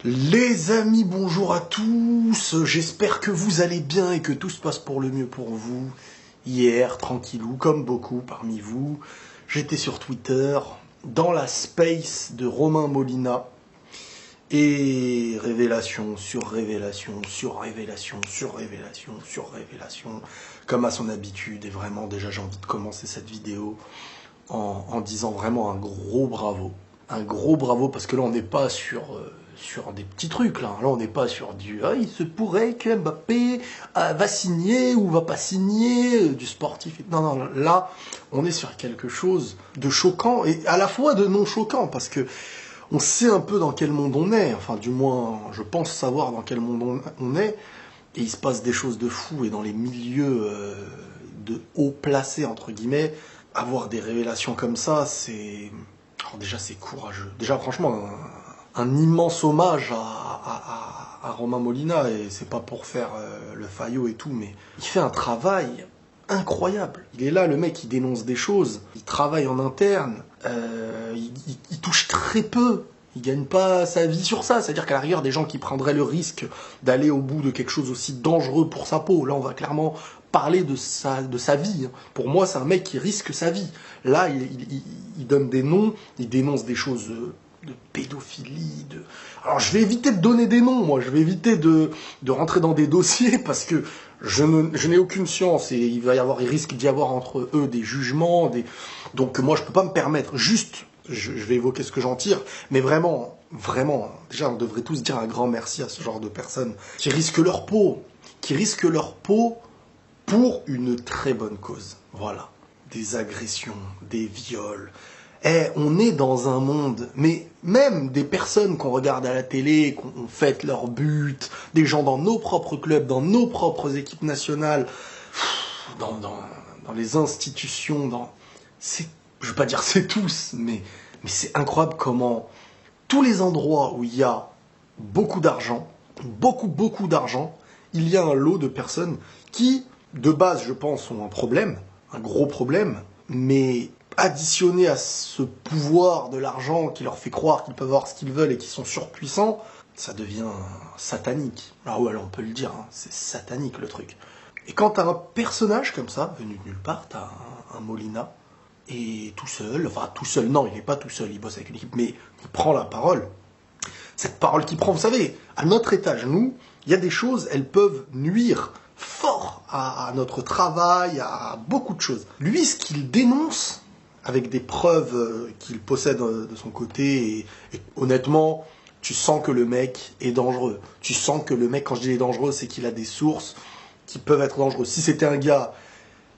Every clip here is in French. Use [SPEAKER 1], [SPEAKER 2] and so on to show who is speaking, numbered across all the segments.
[SPEAKER 1] Les amis, bonjour à tous, j'espère que vous allez bien et que tout se passe pour le mieux pour vous. Hier, tranquillou, comme beaucoup parmi vous, j'étais sur Twitter, dans la space de Romain Molina, et révélation sur révélation, sur révélation, sur révélation, sur révélation, comme à son habitude, et vraiment déjà j'ai envie de commencer cette vidéo en disant vraiment un gros bravo. Un gros bravo parce que là on n'est pas sur des petits trucs là on n'est pas sur du il se pourrait que Mbappé va signer ou va pas signer du sportif. Non, là on est sur quelque chose de choquant et à la fois de non choquant parce que on sait un peu dans quel monde on est, enfin du moins je pense savoir dans quel monde on est, et il se passe des choses de fou et dans les milieux de haut placés entre guillemets, avoir des révélations comme ça, c'est... Alors déjà c'est courageux. Déjà franchement, un immense hommage à Romain Molina, et c'est pas pour faire le faillot et tout, mais il fait un travail incroyable. Il est là, le mec, il dénonce des choses, il travaille en interne, il touche très peu. Il gagne pas sa vie sur ça, c'est-à-dire qu'à la rigueur, des gens qui prendraient le risque d'aller au bout de quelque chose aussi dangereux pour sa peau, là on va clairement parler de sa vie. Pour moi, c'est un mec qui risque sa vie. Là, il donne des noms, il dénonce des choses de pédophilie, Alors je vais éviter de donner des noms, moi, je vais éviter de rentrer dans des dossiers, parce que je n'ai aucune science, et il risque d'y avoir entre eux des jugements, donc moi je peux pas me permettre, juste... Je vais évoquer ce que j'en tire, mais vraiment, déjà on devrait tous dire un grand merci à ce genre de personnes qui risquent leur peau pour une très bonne cause. Voilà, des agressions, des viols. On est dans un monde, mais même des personnes qu'on regarde à la télé, qu'on fête leur but, des gens dans nos propres clubs, dans nos propres équipes nationales, dans les institutions, je veux pas dire c'est tous, mais c'est incroyable comment tous les endroits où il y a beaucoup d'argent, beaucoup d'argent, il y a un lot de personnes qui, de base, je pense, ont un problème, un gros problème, mais additionné à ce pouvoir de l'argent qui leur fait croire qu'ils peuvent avoir ce qu'ils veulent et qui sont surpuissants, ça devient satanique. Ah ouais, alors on peut le dire, c'est satanique le truc. Et quand t'as un personnage comme ça, venu de nulle part, t'as un Molina, et tout seul, non, il n'est pas tout seul, il bosse avec une équipe, mais il prend la parole. Cette parole qu'il prend, vous savez, à notre étage, nous, il y a des choses, elles peuvent nuire fort à notre travail, à beaucoup de choses. Lui, ce qu'il dénonce, avec des preuves qu'il possède de son côté, et honnêtement, tu sens que le mec est dangereux. Tu sens que le mec, quand je dis dangereux, c'est qu'il a des sources qui peuvent être dangereuses. Si c'était un gars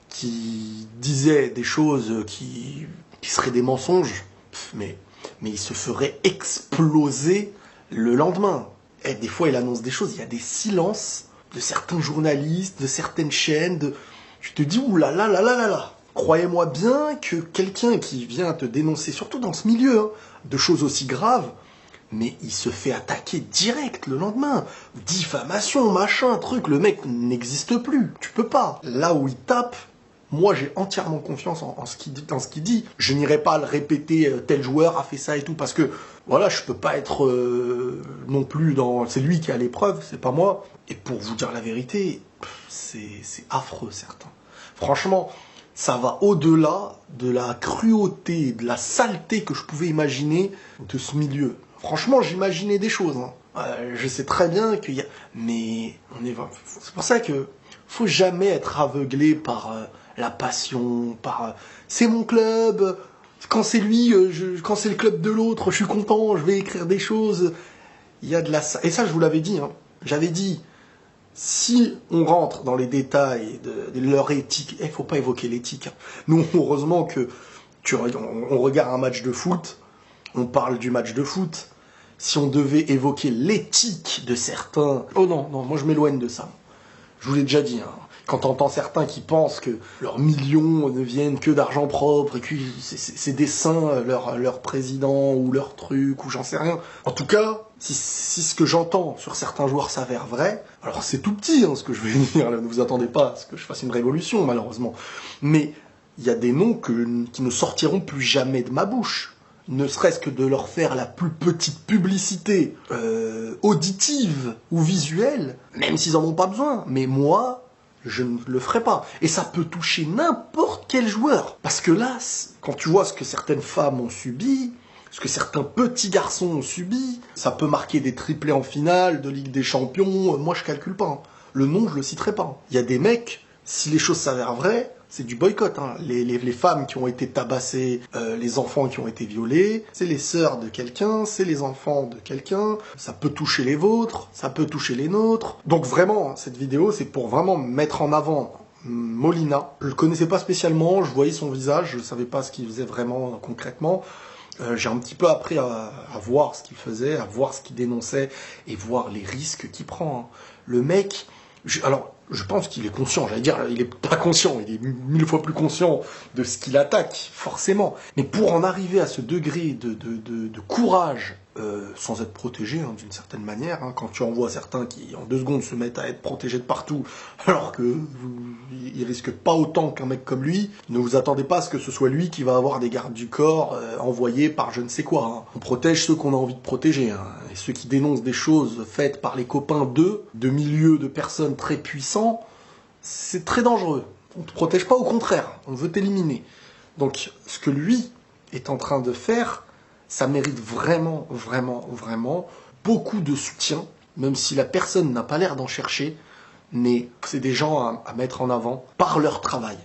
[SPEAKER 1] qui disait des choses qui seraient des mensonges, mais il se ferait exploser le lendemain. Et des fois, il annonce des choses, il y a des silences de certains journalistes, de certaines chaînes, je te dis, oulala. Croyez-moi bien que quelqu'un qui vient te dénoncer, surtout dans ce milieu, de choses aussi graves, mais il se fait attaquer direct le lendemain. Diffamation, machin, truc, le mec n'existe plus. Tu peux pas. Là où il tape, moi j'ai entièrement confiance en ce qu'il dit. Je n'irai pas le répéter, tel joueur a fait ça et tout, parce que, voilà, je peux pas être non plus dans... C'est lui qui a l'épreuve, c'est pas moi. Et pour vous dire la vérité, c'est affreux, certains. Franchement, ça va au-delà de la cruauté, de la saleté que je pouvais imaginer de ce milieu. Franchement, j'imaginais des choses. Je sais très bien qu'il y a... Mais c'est pour ça que faut jamais être aveuglé par la passion, par... c'est mon club, quand c'est lui, quand c'est le club de l'autre, je suis content, je vais écrire des choses. Il y a de la... Et ça, je vous l'avais dit. J'avais dit, si on rentre dans les détails de leur éthique, il faut pas évoquer l'éthique. Nous, heureusement que on regarde un match de foot, on parle du match de foot. Si on devait évoquer l'éthique de certains... Oh non, moi je m'éloigne de ça. Je vous l'ai déjà dit, Quand t'entends certains qui pensent que leurs millions ne viennent que d'argent propre, et que c'est des saints, leur président, ou leur truc, ou j'en sais rien. En tout cas, si ce que j'entends sur certains joueurs s'avère vrai, alors c'est tout petit, ce que je vais dire, là, ne vous attendez pas à ce que je fasse une révolution, malheureusement. Mais il y a des noms qui ne sortiront plus jamais de ma bouche. ne serait-ce que de leur faire la plus petite publicité auditive ou visuelle, même s'ils en ont pas besoin. Mais moi, je ne le ferai pas. Et ça peut toucher n'importe quel joueur. Parce que là, quand tu vois ce que certaines femmes ont subi, ce que certains petits garçons ont subi, ça peut marquer des triplés en finale de Ligue des Champions. Moi, je calcule pas. Le nom, je le citerai pas. Il y a des mecs, si les choses s'avèrent vraies, c'est du boycott. Les femmes qui ont été tabassées, les enfants qui ont été violés, c'est les sœurs de quelqu'un, c'est les enfants de quelqu'un. Ça peut toucher les vôtres, ça peut toucher les nôtres. Donc vraiment, cette vidéo, c'est pour vraiment mettre en avant Molina. Je le connaissais pas spécialement, je voyais son visage, je savais pas ce qu'il faisait vraiment concrètement. J'ai un petit peu appris à voir ce qu'il faisait, à voir ce qu'il dénonçait et voir les risques qu'il prend. Le mec, je pense qu'il est conscient, j'allais dire, il est pas conscient, il est 1000 fois plus conscient de ce qu'il attaque, forcément. Mais pour en arriver à ce degré de courage, sans être protégé, d'une certaine manière, quand tu en vois certains qui, en 2 secondes, se mettent à être protégés de partout, alors que il risque pas autant qu'un mec comme lui, ne vous attendez pas à ce que ce soit lui qui va avoir des gardes du corps envoyés par je ne sais quoi. On protège ceux qu'on a envie de protéger, et ceux qui dénoncent des choses faites par les copains de milieux de personnes très puissants, c'est très dangereux. On te protège pas, au contraire, on veut t'éliminer. Donc, ce que lui est en train de faire, ça mérite vraiment, vraiment, vraiment beaucoup de soutien, même si la personne n'a pas l'air d'en chercher, mais c'est des gens à mettre en avant par leur travail,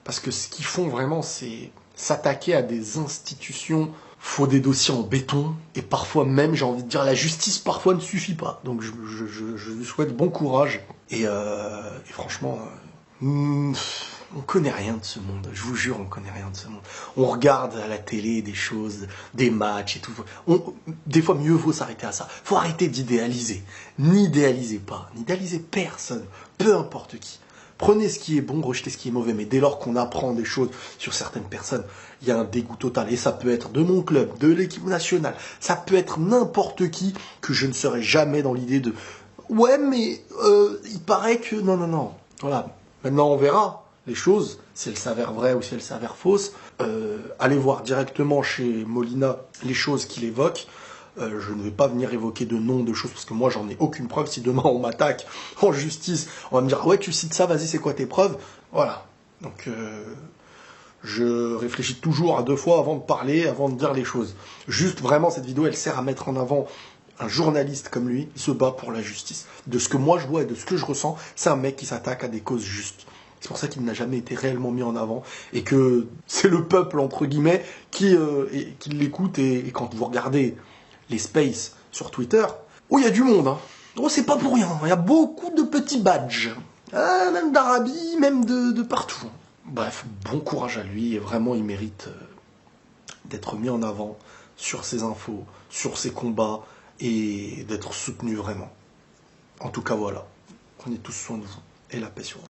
[SPEAKER 1] parce que ce qu'ils font vraiment, c'est s'attaquer à des institutions, faut des dossiers en béton, et parfois même, j'ai envie de dire, la justice parfois ne suffit pas. Donc je lui souhaite bon courage, et franchement, on connaît rien de ce monde, je vous jure, on connaît rien de ce monde. On regarde à la télé des choses, des matchs et tout. Des fois, mieux vaut s'arrêter à ça. Faut arrêter d'idéaliser. N'idéalisez pas, n'idéalisez personne, peu importe qui. Prenez ce qui est bon, rejetez ce qui est mauvais. Mais dès lors qu'on apprend des choses sur certaines personnes, il y a un dégoût total. Et ça peut être de mon club, de l'équipe nationale, ça peut être n'importe qui, que je ne serai jamais dans l'idée de « Ouais, mais il paraît que... » Non. Voilà. Maintenant, on verra les choses, si elles s'avèrent vraies ou si elles s'avèrent fausses. Allez voir directement chez Molina les choses qu'il évoque. Je ne vais pas venir évoquer de noms de choses, parce que moi, j'en ai aucune preuve. Si demain, on m'attaque en justice, on va me dire « Ouais, tu cites ça, vas-y, c'est quoi tes preuves ?» Voilà. Donc, je réfléchis toujours à 2 fois avant de parler, avant de dire les choses. Juste, vraiment, cette vidéo, elle sert à mettre en avant un journaliste comme lui, il se bat pour la justice. De ce que moi je vois et de ce que je ressens, c'est un mec qui s'attaque à des causes justes. C'est pour ça qu'il n'a jamais été réellement mis en avant, et que c'est le peuple, entre guillemets, qui l'écoute. Et quand vous regardez les spaces sur Twitter, oh, il y a du monde, Oh, c'est pas pour rien, il y a beaucoup de petits badges. Même d'Arabie, même de partout. Bref, bon courage à lui, et vraiment, il mérite d'être mis en avant sur ses infos, sur ses combats, et d'être soutenu vraiment. En tout cas, voilà. Prenez tous soin de vous, et la paix sur vous.